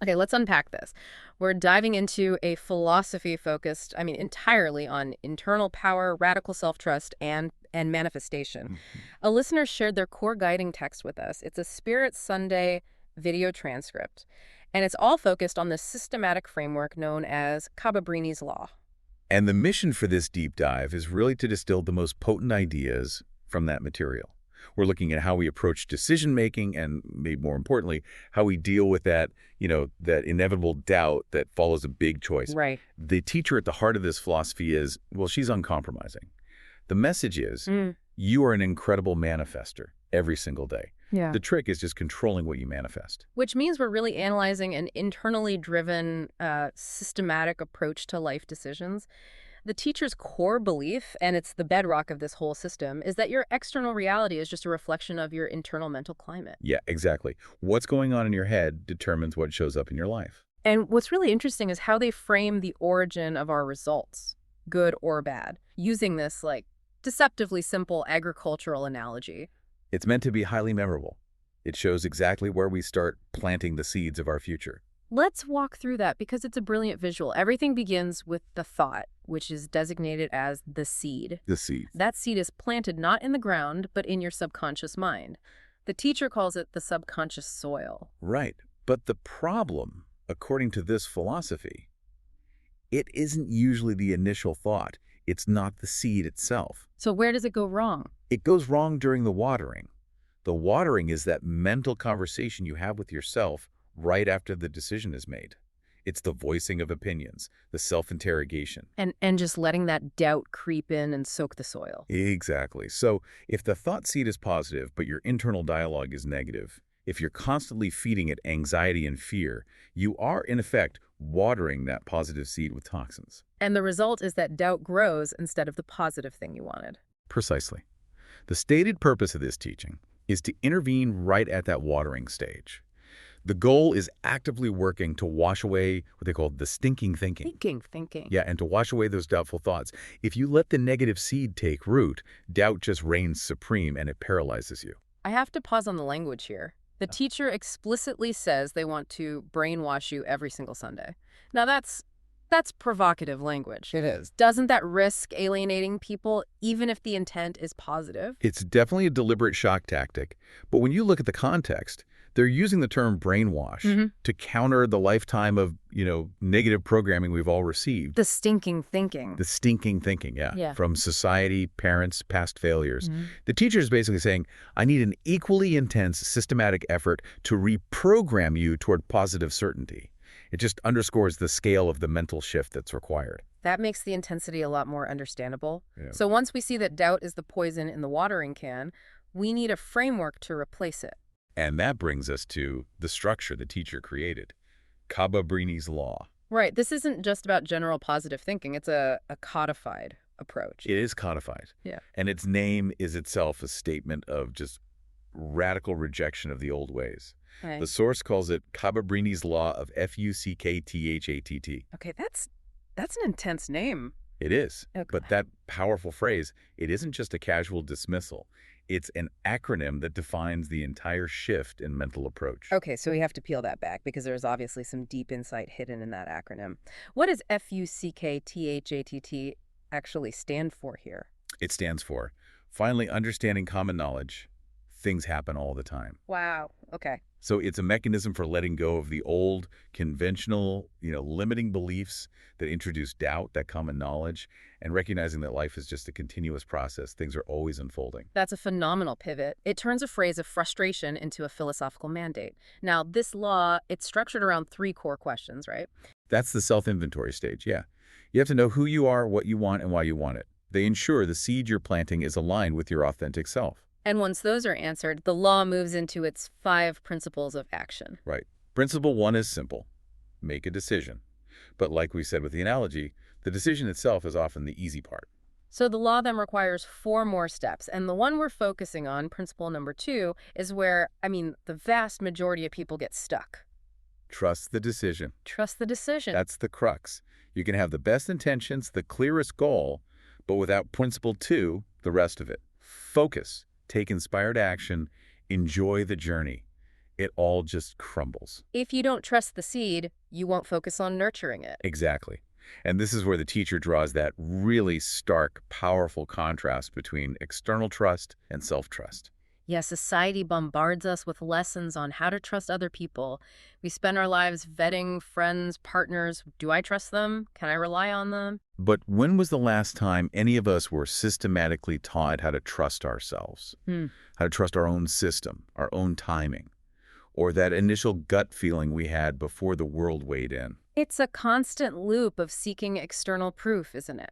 Okay, let's unpack this. We're diving into a philosophy focused, entirely on internal power, radical self-trust, and manifestation. Mhm. A listener shared their core guiding text with us. It's a Spirit Sunday video transcript, and it's all focused on the systematic framework known as Cabrini-Law. Law. And the mission for this deep dive is really to distill the most potent ideas from that material. We're looking at how we approach decision-making and, maybe more importantly, how we deal with that inevitable doubt that follows a big choice. Right. The teacher at the heart of this philosophy is, well, she's uncompromising. The message is, Mm. you are an incredible manifester every single day. Yeah. The trick is just controlling what you manifest. Which means we're really analyzing an internally driven, systematic approach to life decisions. The teacher's core belief, and it's the bedrock of this whole system, is that your external reality is just a reflection of your internal mental climate. Yeah, exactly. What's going on in your head determines what shows up in your life. And what's really interesting is how they frame the origin of our results, good or bad, using this, deceptively simple agricultural analogy. It's meant to be highly memorable. It shows exactly where we start planting the seeds of our future. Let's walk through that because it's a brilliant visual. Everything begins with the thought, which is designated as the seed. The seed. That seed is planted not in the ground, but in your subconscious mind. The teacher calls it the subconscious soil. Right. But the problem, according to this philosophy, it isn't usually the initial thought. It's not the seed itself. So where does it go wrong? It goes wrong during the watering. The watering is that mental conversation you have with yourself right after the decision is made. It's the voicing of opinions, the self-interrogation. And just letting that doubt creep in and soak the soil. Exactly. So if the thought seed is positive, but your internal dialogue is negative, if you're constantly feeding it anxiety and fear, you are, in effect, watering that positive seed with toxins. And the result is that doubt grows instead of the positive thing you wanted. Precisely. The stated purpose of this teaching is to intervene right at that watering stage. The goal is actively working to wash away what they call the stinking thinking. Thinking. Yeah, and to wash away those doubtful thoughts. If you let the negative seed take root, doubt just reigns supreme and it paralyzes you. I have to pause on the language here. The teacher explicitly says they want to brainwash you every single Sunday. Now that's provocative language. It is. Doesn't that risk alienating people even if the intent is positive? It's definitely a deliberate shock tactic. But when you look at the context, they're using the term brainwash to counter the lifetime of, negative programming we've all received. The stinking thinking. The stinking thinking, Yeah. from society, parents, past failures. The teacher is basically saying, I need an equally intense, systematic effort to reprogram you toward positive certainty. It just underscores the scale of the mental shift that's required. That makes the intensity a lot more understandable. Yeah. So once we see that doubt is the poison in the watering can, we need a framework to replace it. And that brings us to the structure the teacher created, Cabrini-La's law. Right. This isn't just about general positive thinking. It's a codified approach. It is codified. Yeah. And its name is itself a statement of just radical rejection of the old ways. Okay. The source calls it Cabrini-La's law of Fuckthatt. Okay, that's an intense name. It is. Okay. But that powerful phrase, it isn't just a casual dismissal. It's an acronym that defines the entire shift in mental approach. Okay, so we have to peel that back because there's obviously some deep insight hidden in that acronym. What does Fuckthatt actually stand for here? It stands for, finally understanding common knowledge, things happen all the time. Wow. Okay. So it's a mechanism for letting go of the old, conventional, limiting beliefs that introduce doubt, that common knowledge, and recognizing that life is just a continuous process. Things are always unfolding. That's a phenomenal pivot. It turns a phrase of frustration into a philosophical mandate. Now, this law, it's structured around 3 core questions, right? That's the self-inventory stage, yeah. You have to know who you are, what you want, and why you want it. They ensure the seed you're planting is aligned with your authentic self. And once those are answered, the law moves into its 5 principles of action. Right. Principle 1 is simple. Make a decision. But like we said with the analogy, the decision itself is often the easy part. So the law then requires 4 more steps. And the one we're focusing on, principle number 2, is where, the vast majority of people get stuck. Trust the decision. Trust the decision. That's the crux. You can have the best intentions, the clearest goal, but without principle 2, the rest of it. Focus. Take inspired action. Enjoy the journey. it all just crumbles. If you don't trust the seed, you won't focus on nurturing it. Exactly. And this is where the teacher draws that really stark, powerful contrast between external trust and self-trust. Yes, society bombards us with lessons on how to trust other people. We spend our lives vetting friends, partners. Do I trust them? Can I rely on them? But when was the last time any of us were systematically taught how to trust ourselves, Hmm. how to trust our own system, our own timing, or that initial gut feeling we had before the world weighed in? It's a constant loop of seeking external proof, isn't it?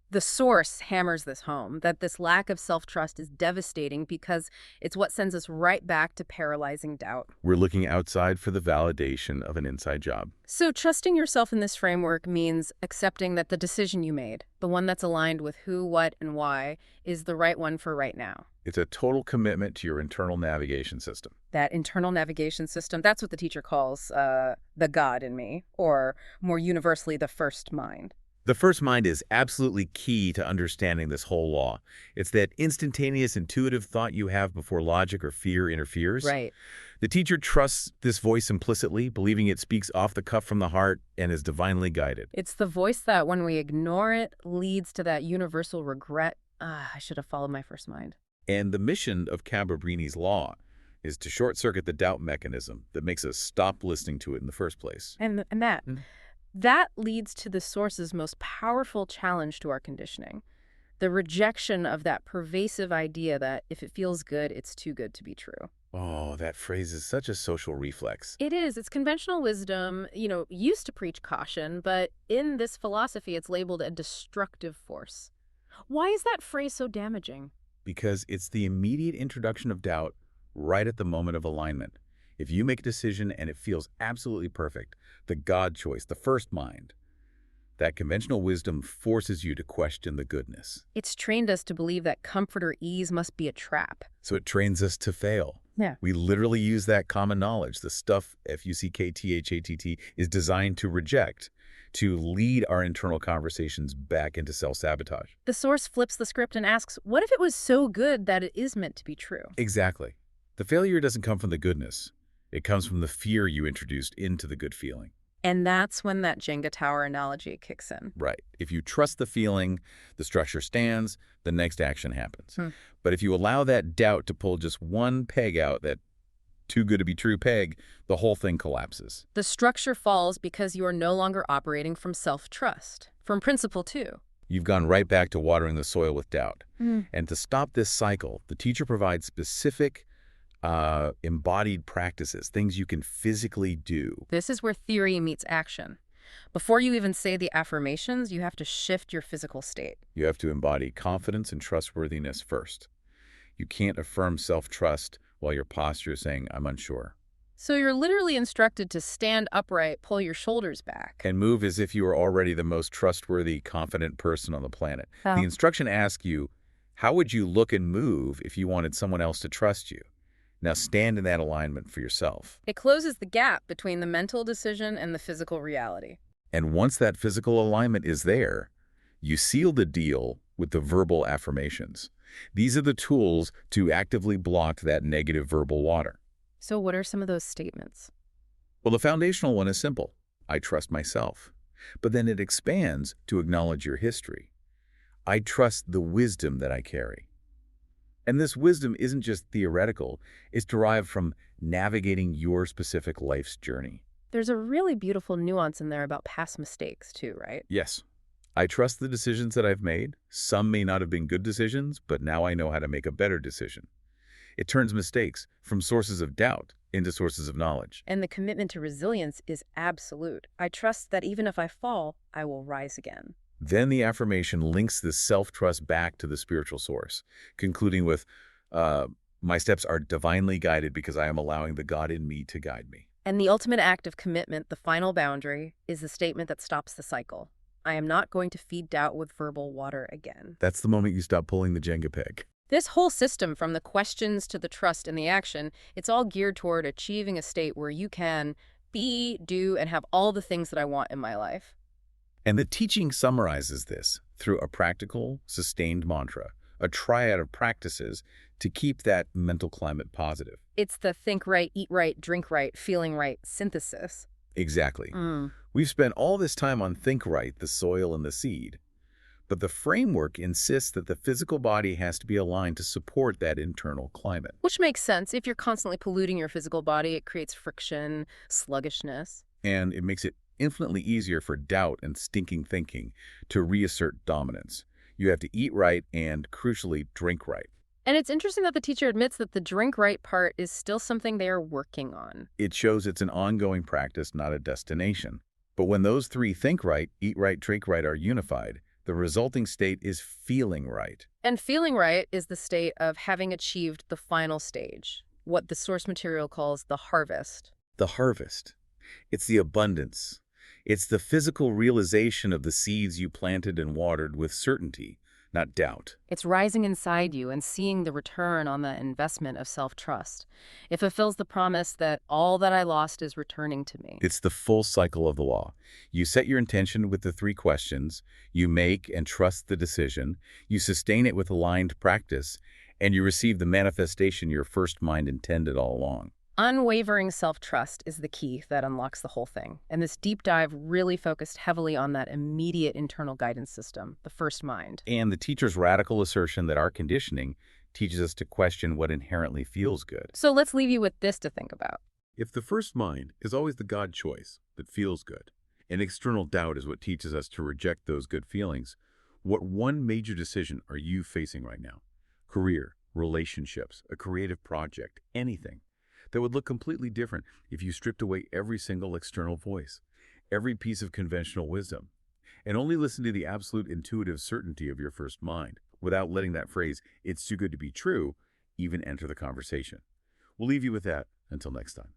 The source hammers this home, that this lack of self-trust is devastating because it's what sends us right back to paralyzing doubt. We're looking outside for the validation of an inside job. So trusting yourself in this framework means accepting that the decision you made, the one that's aligned with who, what, and why, is the right one for right now. It's a total commitment to your internal navigation system. That internal navigation system, that's what the teacher calls the God in me, or more universally, the first mind. The first mind is absolutely key to understanding this whole law. It's that instantaneous, intuitive thought you have before logic or fear interferes. Right. The teacher trusts this voice implicitly, believing it speaks off the cuff from the heart and is divinely guided. It's the voice that, when we ignore it, leads to that universal regret. I should have followed my first mind. And the mission of Cabrini-'s law is to short-circuit the doubt mechanism that makes us stop listening to it in the first place. And that leads to the source's most powerful challenge to our conditioning. The rejection of that pervasive idea that if it feels good, it's too good to be true. Oh, that phrase is such a social reflex. It is. It's conventional wisdom, used to preach caution, but in this philosophy, it's labeled a destructive force. Why is that phrase so damaging? Because it's the immediate introduction of doubt right at the moment of alignment. If you make a decision and it feels absolutely perfect, the God choice, the first mind, that conventional wisdom forces you to question the goodness. It's trained us to believe that comfort or ease must be a trap. So it trains us to fail. Yeah. We literally use that common knowledge, the stuff F-U-C-K-T-H-A-T-T is designed to reject, to lead our internal conversations back into self-sabotage. The source flips the script and asks, what if it was so good that it is meant to be true? Exactly. The failure doesn't come from the goodness. It comes from the fear you introduced into the good feeling. And that's when that Jenga tower analogy kicks in. Right. If you trust the feeling, the structure stands, the next action happens. But if you allow that doubt to pull just one peg out, that too good to be true peg, the whole thing collapses. The structure falls because you are no longer operating from self-trust, from principle too. You've gone right back to watering the soil with doubt. And to stop this cycle, the teacher provides specific embodied practices, things you can physically do. This is where theory meets action. Before you even say the affirmations, you have to shift your physical state. You have to embody confidence and trustworthiness first. You can't affirm self-trust while your posture is saying, I'm unsure. So you're literally instructed to stand upright, pull your shoulders back. And move as if you are already the most trustworthy, confident person on the planet. Oh. The instruction asks you, how would you look and move if you wanted someone else to trust you? Now stand in that alignment for yourself. It closes the gap between the mental decision and the physical reality. And once that physical alignment is there, you seal the deal with the verbal affirmations. These are the tools to actively block that negative verbal water. So what are some of those statements? Well, the foundational one is simple. I trust myself. But then it expands to acknowledge your history. I trust the wisdom that I carry. And this wisdom isn't just theoretical, it's derived from navigating your specific life's journey. There's a really beautiful nuance in there about past mistakes too, right? Yes, I trust the decisions that I've made. Some may not have been good decisions, but now I know how to make a better decision. It turns mistakes from sources of doubt into sources of knowledge. And the commitment to resilience is absolute. I trust that even if I fall, I will rise again. Then the affirmation links this self-trust back to the spiritual source, concluding with, my steps are divinely guided because I am allowing the God in me to guide me. And the ultimate act of commitment, the final boundary, is the statement that stops the cycle. I am not going to feed doubt with verbal water again. That's the moment you stop pulling the Jenga peg. This whole system, from the questions to the trust and the action, it's all geared toward achieving a state where you can be, do, and have all the things that I want in my life. And the teaching summarizes this through a practical, sustained mantra, a triad of practices to keep that mental climate positive. It's the think right, eat right, drink right, feeling right synthesis. Exactly. Mm. We've spent all this time on think right, the soil and the seed, but the framework insists that the physical body has to be aligned to support that internal climate. Which makes sense. If you're constantly polluting your physical body, it creates friction, sluggishness. And it makes it infinitely easier for doubt and stinking thinking to reassert dominance. You have to eat right and, crucially, drink right. And it's interesting that the teacher admits that the drink right part is still something they are working on. It shows it's an ongoing practice, not a destination. But when those three think right, eat right, drink right are unified, the resulting state is feeling right. And feeling right is the state of having achieved the final stage, what the source material calls the harvest. The harvest. It's the abundance. It's the physical realization of the seeds you planted and watered with certainty, not doubt. It's rising inside you and seeing the return on the investment of self-trust. It fulfills the promise that all that I lost is returning to me. It's the full cycle of the law. You set your intention with the three questions, you make and trust the decision, you sustain it with aligned practice, and you receive the manifestation your first mind intended all along. Unwavering self-trust is the key that unlocks the whole thing. And this deep dive really focused heavily on that immediate internal guidance system, the first mind. And the teacher's radical assertion that our conditioning teaches us to question what inherently feels good. So let's leave you with this to think about. If the first mind is always the God choice that feels good, and external doubt is what teaches us to reject those good feelings, what one major decision are you facing right now? Career, relationships, a creative project, anything that would look completely different if you stripped away every single external voice, every piece of conventional wisdom, and only listened to the absolute intuitive certainty of your first mind, without letting that phrase, "it's too good to be true," even enter the conversation. We'll leave you with that until next time.